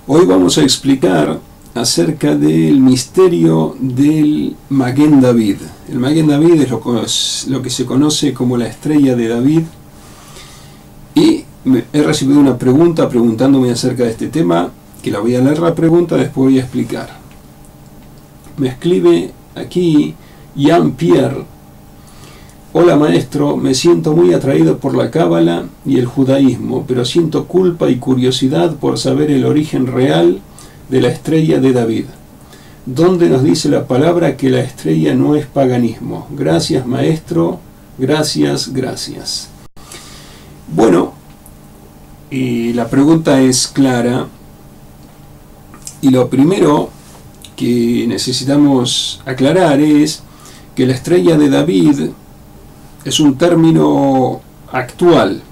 Hoy vamos a explicar acerca del misterio del Maguen David. El Maguen David es lo que se conoce como la estrella de David, y he recibido una pregunta preguntándome acerca de este tema, que la voy a leer la pregunta, después voy a explicar. Me escribe aquí Jean-Pierre: hola maestro, me siento muy atraído por la Cábala y el judaísmo, pero siento culpa y curiosidad por saber el origen real de la estrella de David. ¿Dónde nos dice la palabra que la estrella no es paganismo? Gracias maestro, gracias. Bueno, la pregunta es clara, y lo primero que necesitamos aclarar es que la estrella de David es un término actual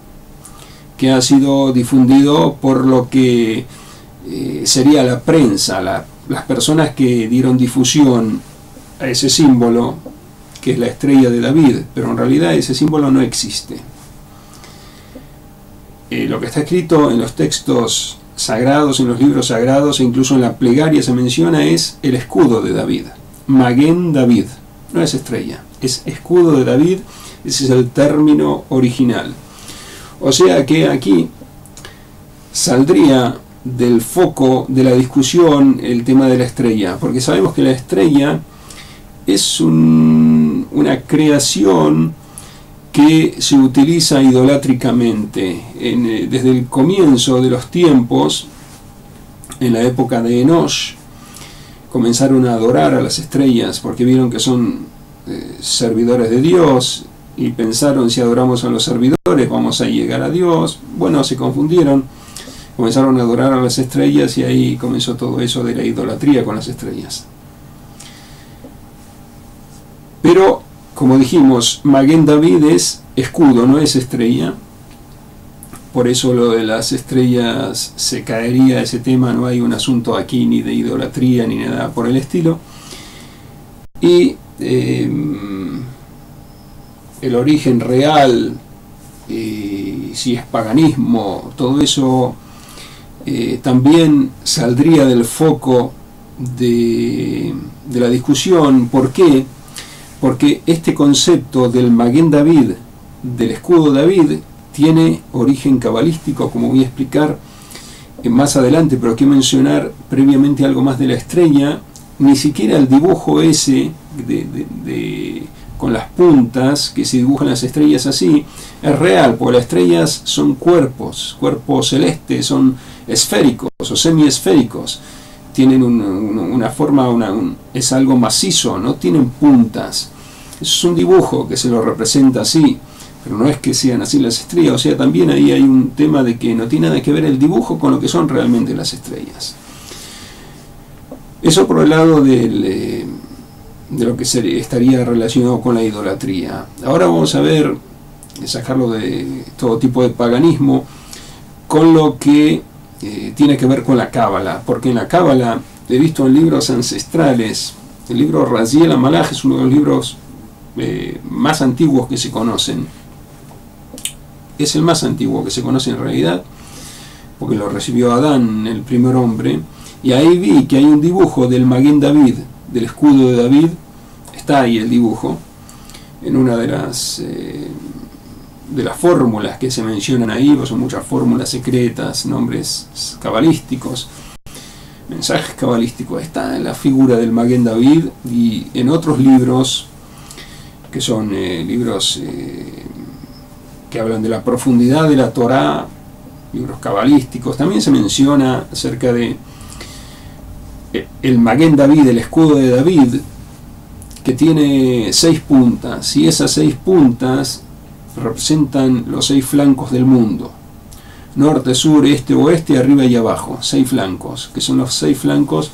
que ha sido difundido por lo que sería la prensa, las personas que dieron difusión a ese símbolo que es la estrella de David, pero en realidad ese símbolo no existe. Lo que está escrito en los textos sagrados, en los libros sagrados e incluso en la plegaria se menciona es el escudo de David, Maguen David, no es estrella, es escudo de David. Ese es el término original. O sea que aquí saldría del foco de la discusión el tema de la estrella, porque sabemos que la estrella es una creación que se utiliza idolátricamente. Desde el comienzo de los tiempos, en la época de Enosh, comenzaron a adorar a las estrellas porque vieron que son servidores de Dios, y pensaron: si adoramos a los servidores vamos a llegar a Dios. Bueno, se confundieron, comenzaron a adorar a las estrellas, y ahí comenzó todo eso de la idolatría con las estrellas. Pero, como dijimos, Maguen David es escudo, no es estrella. Por eso lo de las estrellas se caería ese tema, no hay un asunto aquí ni de idolatría ni nada por el estilo. Y el origen real, si es paganismo, todo eso también saldría del foco de la discusión. ¿Por qué? Porque este concepto del Maguen David, del escudo de David, tiene origen cabalístico, como voy a explicar más adelante, pero quiero mencionar previamente algo más de la estrella. Ni siquiera el dibujo ese con las puntas que se dibujan las estrellas así es real, porque las estrellas son cuerpos celestes, son esféricos o semiesféricos, tienen una forma, es algo macizo, no tienen puntas. Es un dibujo que se lo representa así, pero no es que sean así las estrellas. O sea, también ahí hay un tema de que no tiene nada que ver el dibujo con lo que son realmente las estrellas. Eso por el lado de lo que estaría relacionado con la idolatría. Ahora vamos a ver, sacarlo de todo tipo de paganismo, con lo que tiene que ver con la Cábala, porque en la Cábala, he visto en libros ancestrales, el libro Raziel HaMalach es uno de los libros más antiguos que se conocen. Es el más antiguo que se conoce en realidad, porque lo recibió Adán, el primer hombre, y ahí vi que hay un dibujo del Maguen David, del escudo de David. Está ahí el dibujo, en una de las fórmulas que se mencionan ahí, pues son muchas fórmulas secretas, nombres cabalísticos, mensajes cabalísticos. Está en la figura del Maguen David, y en otros libros, que son libros que hablan de la profundidad de la Torá, libros cabalísticos, también se menciona acerca de el Maguen David, el escudo de David, que tiene 6 puntas, y esas 6 puntas representan los 6 flancos del mundo: norte, sur, este, oeste, arriba y abajo. 6 flancos, que son los 6 flancos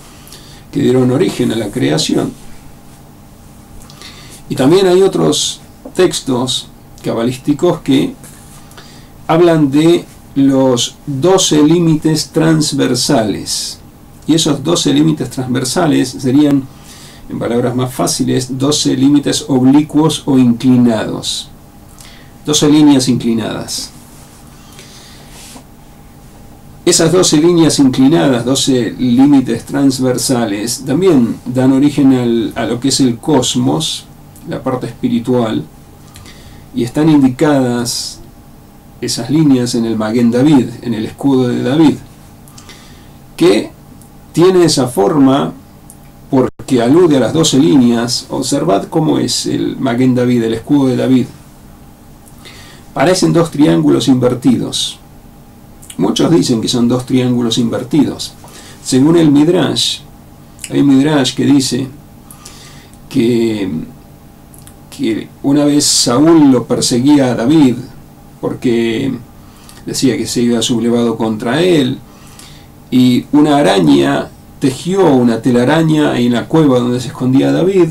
que dieron origen a la creación. Y también hay otros textos cabalísticos que hablan de los 12 límites transversales, y esos 12 límites transversales serían, en palabras más fáciles, 12 límites oblicuos o inclinados, 12 líneas inclinadas. Esas 12 líneas inclinadas, 12 límites transversales, también dan origen a lo que es el cosmos, la parte espiritual, y están indicadas esas líneas en el Maguen David, en el escudo de David, que tiene esa forma porque alude a las 12 líneas. Observad cómo es el Maguen David, el escudo de David. Parecen dos triángulos invertidos. Muchos dicen que son dos triángulos invertidos. Según el Midrash, hay un Midrash que dice que una vez Saúl lo perseguía a David porque decía que se había sublevado contra él, y una araña tejió una telaraña en la cueva donde se escondía David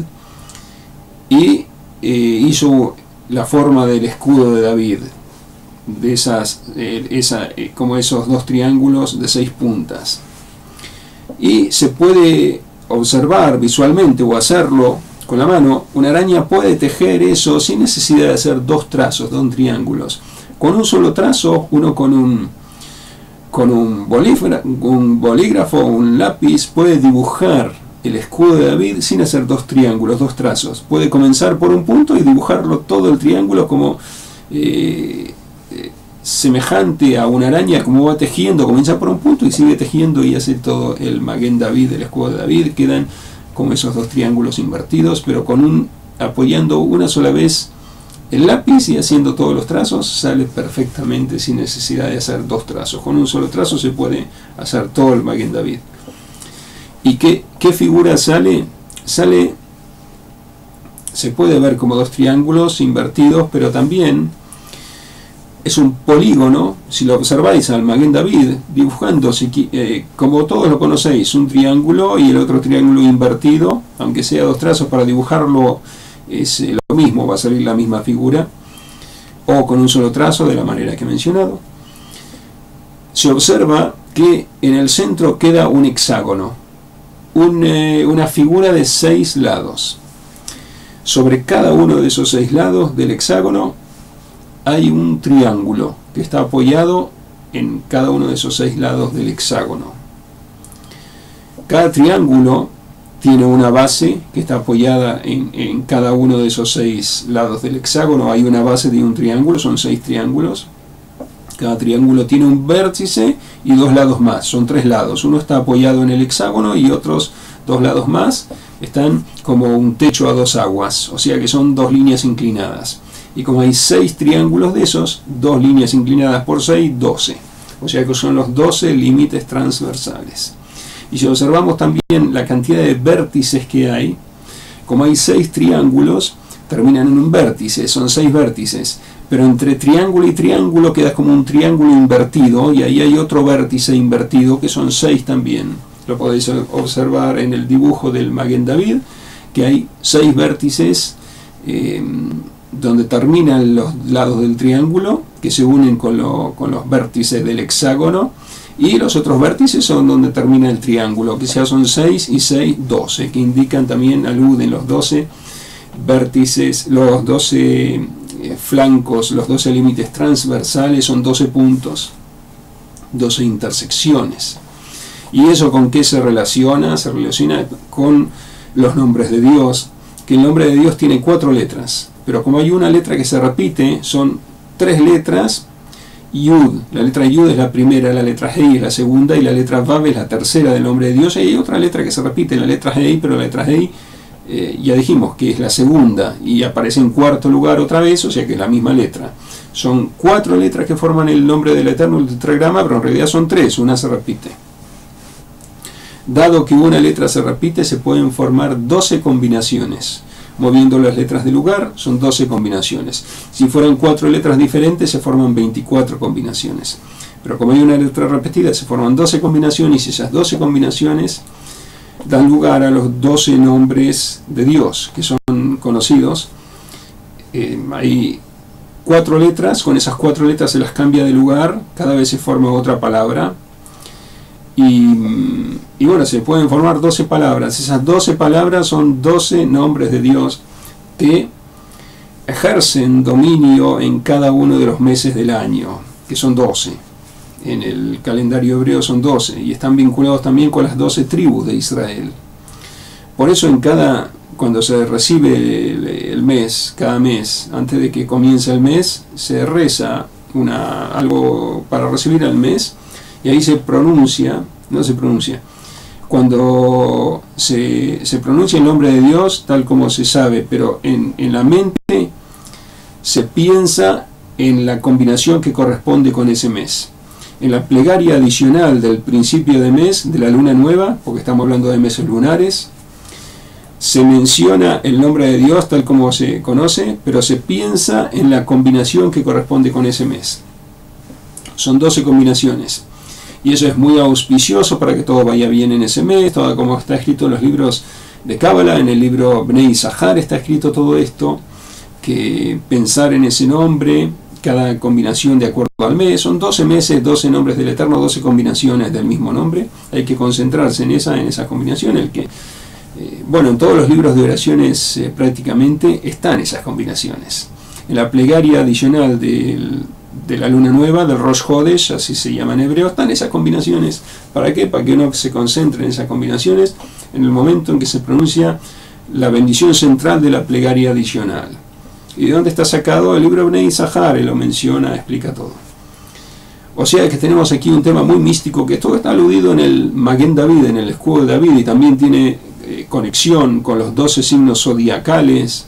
y hizo la forma del escudo de David, de como esos dos triángulos de 6 puntas, y se puede observar visualmente o hacerlo con la mano. Una araña puede tejer eso sin necesidad de hacer dos trazos, dos triángulos. Con un solo trazo, uno con un bolígrafo o un lápiz puede dibujar el escudo de David sin hacer dos triángulos, dos trazos. Puede comenzar por un punto y dibujarlo todo el triángulo como semejante a una araña, como va tejiendo. Comienza por un punto y sigue tejiendo y hace todo el Maguen David, el escudo de David. Quedan como esos dos triángulos invertidos, pero apoyando una sola vez el lápiz y haciendo todos los trazos, sale perfectamente sin necesidad de hacer dos trazos. Con un solo trazo se puede hacer todo el Maguen David. ¿Y qué figura sale? Se puede ver como dos triángulos invertidos, pero también es un polígono. Si lo observáis al Maguen David, dibujando, como todos lo conocéis, un triángulo y el otro triángulo invertido, aunque sea dos trazos, para dibujarlo es lo mismo, va a salir la misma figura, o con un solo trazo, de la manera que he mencionado. Se observa que en el centro queda un hexágono, una figura de 6 lados. Sobre cada uno de esos 6 lados del hexágono hay un triángulo que está apoyado en cada uno de esos 6 lados del hexágono. Cada triángulo tiene una base que está apoyada en cada uno de esos 6 lados del hexágono. Hay una base de un triángulo, son 6 triángulos. Cada triángulo tiene un vértice y 2 lados más, son 3 lados. Uno está apoyado en el hexágono y otros 2 lados más están como un techo a 2 aguas, o sea que son 2 líneas inclinadas. Y como hay 6 triángulos de esos, 2 líneas inclinadas por 6, 12. O sea que son los 12 límites transversales. Y si observamos también la cantidad de vértices que hay, como hay 6 triángulos, terminan en un vértice, son 6 vértices. Pero entre triángulo y triángulo queda como un triángulo invertido, y ahí hay otro vértice invertido que son 6 también. Lo podéis observar en el dibujo del Maguen David, que hay 6 vértices donde terminan los lados del triángulo, que se unen con los vértices del hexágono, y los otros vértices son donde termina el triángulo, que ya son 6 y 6, 12, que indican también, aluden los 12 vértices, los 12 flancos, los 12 límites transversales, son 12 puntos, 12 intersecciones. ¿Y eso con qué se relaciona? Se relaciona con los nombres de Dios, que el nombre de Dios tiene 4 letras, pero como hay una letra que se repite, son 3 letras. Yud, la letra Yud es la primera, la letra Hei es la segunda y la letra Vav es la tercera del nombre de Dios. Y hay otra letra que se repite, la letra Hei, pero la letra Hei ya dijimos que es la segunda y aparece en cuarto lugar otra vez, o sea que es la misma letra. Son 4 letras que forman el nombre del Eterno, el tetragrama, pero en realidad son 3, una se repite. Dado que una letra se repite, se pueden formar 12 combinaciones. Moviendo las letras del lugar, son 12 combinaciones. Si fueran 4 letras diferentes, se forman 24 combinaciones. Pero como hay una letra repetida, se forman 12 combinaciones, y esas 12 combinaciones dan lugar a los 12 nombres de Dios, que son conocidos. Hay 4 letras, con esas 4 letras se las cambia de lugar, cada vez se forma otra palabra. Y bueno, se pueden formar 12 palabras. Esas 12 palabras son 12 nombres de Dios que ejercen dominio en cada uno de los meses del año, que son 12. en el calendario hebreo son 12 y están vinculados también con las 12 tribus de Israel. Por eso cuando se recibe el mes, cada mes, antes de que comience el mes, se reza algo para recibir al mes, y ahí cuando se pronuncia el nombre de Dios tal como se sabe, pero en la mente se piensa en la combinación que corresponde con ese mes. En la plegaria adicional del principio de mes, de la luna nueva, porque estamos hablando de meses lunares, se menciona el nombre de Dios tal como se conoce, pero se piensa en la combinación que corresponde con ese mes. Son 12 combinaciones. Y eso es muy auspicioso para que todo vaya bien en ese mes, todo como está escrito en los libros de Cábala, en el libro Bnei Zahar está escrito todo esto, que pensar en ese nombre, cada combinación de acuerdo al mes, son 12 meses, 12 nombres del Eterno, 12 combinaciones del mismo nombre, hay que concentrarse en esa combinación, en todos los libros de oraciones prácticamente están esas combinaciones. En la plegaria adicional de la luna nueva, del Rosh Hodesh, así se llama en hebreo, están esas combinaciones. ¿Para qué? Para que uno se concentre en esas combinaciones en el momento en que se pronuncia la bendición central de la plegaria adicional. ¿Y de dónde está sacado? El libro Bnei Zahar lo menciona, explica todo. O sea que tenemos aquí un tema muy místico, que todo está aludido en el Maguen David, en el escudo de David, y también tiene conexión con los 12 signos zodiacales.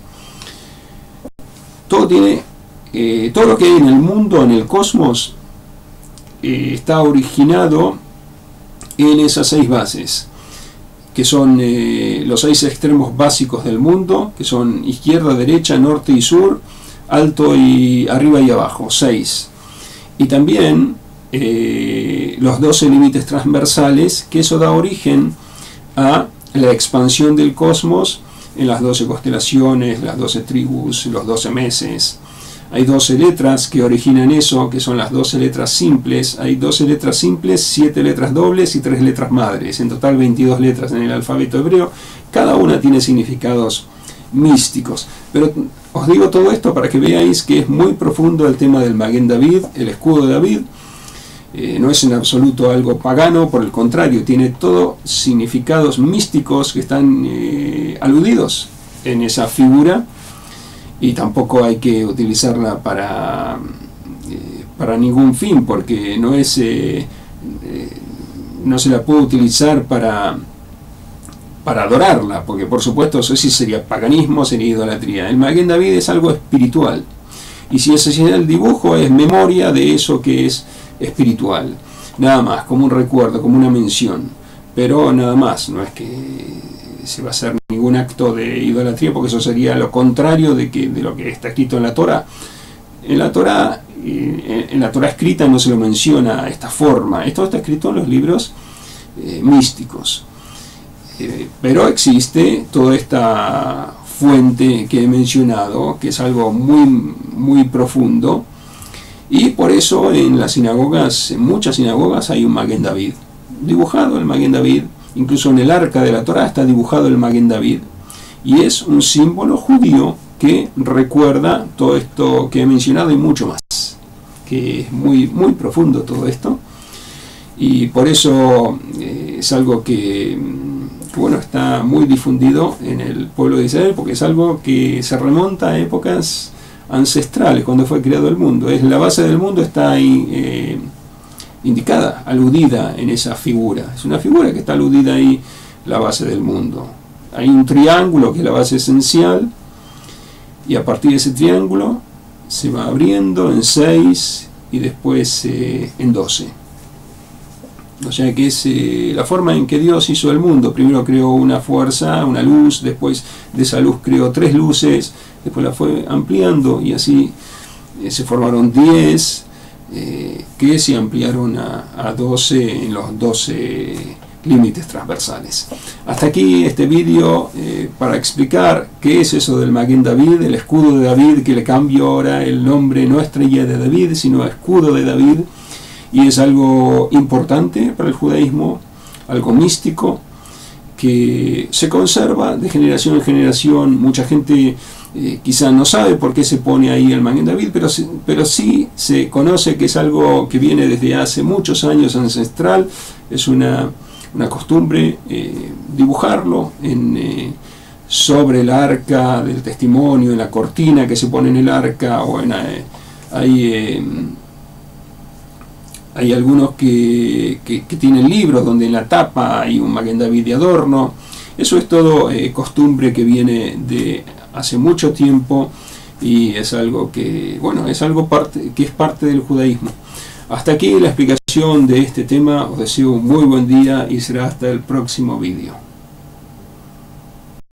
Todo lo que hay en el mundo, en el cosmos, está originado en esas 6 bases, que son los 6 extremos básicos del mundo, que son izquierda, derecha, norte y sur, alto y arriba y abajo, 6. Y también los 12 límites transversales, que eso da origen a la expansión del cosmos en las 12 constelaciones, las 12 tribus, los 12 meses. Hay 12 letras que originan eso, que son las 12 letras simples. Hay 12 letras simples, 7 letras dobles y 3 letras madres. En total 22 letras en el alfabeto hebreo. Cada una tiene significados místicos. Pero os digo todo esto para que veáis que es muy profundo el tema del Maguen David, el escudo de David. No es en absoluto algo pagano, por el contrario, tiene todo significados místicos que están aludidos en esa figura. Y tampoco hay que utilizarla para ningún fin, porque no se la puede utilizar para adorarla, porque por supuesto eso sí sería paganismo, sería idolatría. El Maguen David es algo espiritual, y si ese es el dibujo, es memoria de eso que es espiritual, nada más, como un recuerdo, como una mención, pero nada más, no es que se va a hacer ningún acto de idolatría, porque eso sería lo contrario de lo que está escrito en la Torá. En la Torá escrita no se lo menciona de esta forma. Esto está escrito en los libros místicos. Pero existe toda esta fuente que he mencionado, que es algo muy, muy profundo, y por eso en las sinagogas, en muchas sinagogas, hay un Maguen David, dibujado el Maguen David. Incluso en el arca de la Torá está dibujado el Maguen David, y es un símbolo judío que recuerda todo esto que he mencionado y mucho más, que es muy, muy profundo todo esto, y por eso es algo que está muy difundido en el pueblo de Israel, porque es algo que se remonta a épocas ancestrales, cuando fue creado el mundo. La base del mundo está ahí indicada, aludida en esa figura. Es una figura que está aludida ahí, la base del mundo. Hay un triángulo que es la base esencial, y a partir de ese triángulo se va abriendo en 6 y después en 12. O sea que es la forma en que Dios hizo el mundo. Primero creó una fuerza, una luz, después de esa luz creó 3 luces, después la fue ampliando, y así se formaron 10, que se ampliaron a 12 en los 12 límites transversales. Hasta aquí este vídeo para explicar qué es eso del Maguen David, el escudo de David, que le cambio ahora el nombre, no estrella de David, sino escudo de David, y es algo importante para el judaísmo, algo místico, que se conserva de generación en generación. Mucha gente quizá no sabe por qué se pone ahí el Maguen David, pero sí se conoce que es algo que viene desde hace muchos años ancestral. Es una costumbre dibujarlo sobre el arca del testimonio, en la cortina que se pone en el arca, o hay algunos que tienen libros donde en la tapa hay un Maguen David de adorno. Eso es todo costumbre que viene de hace mucho tiempo, y es algo que, bueno, es algo que es parte del judaísmo. Hasta aquí la explicación de este tema. Os deseo un muy buen día y será hasta el próximo vídeo.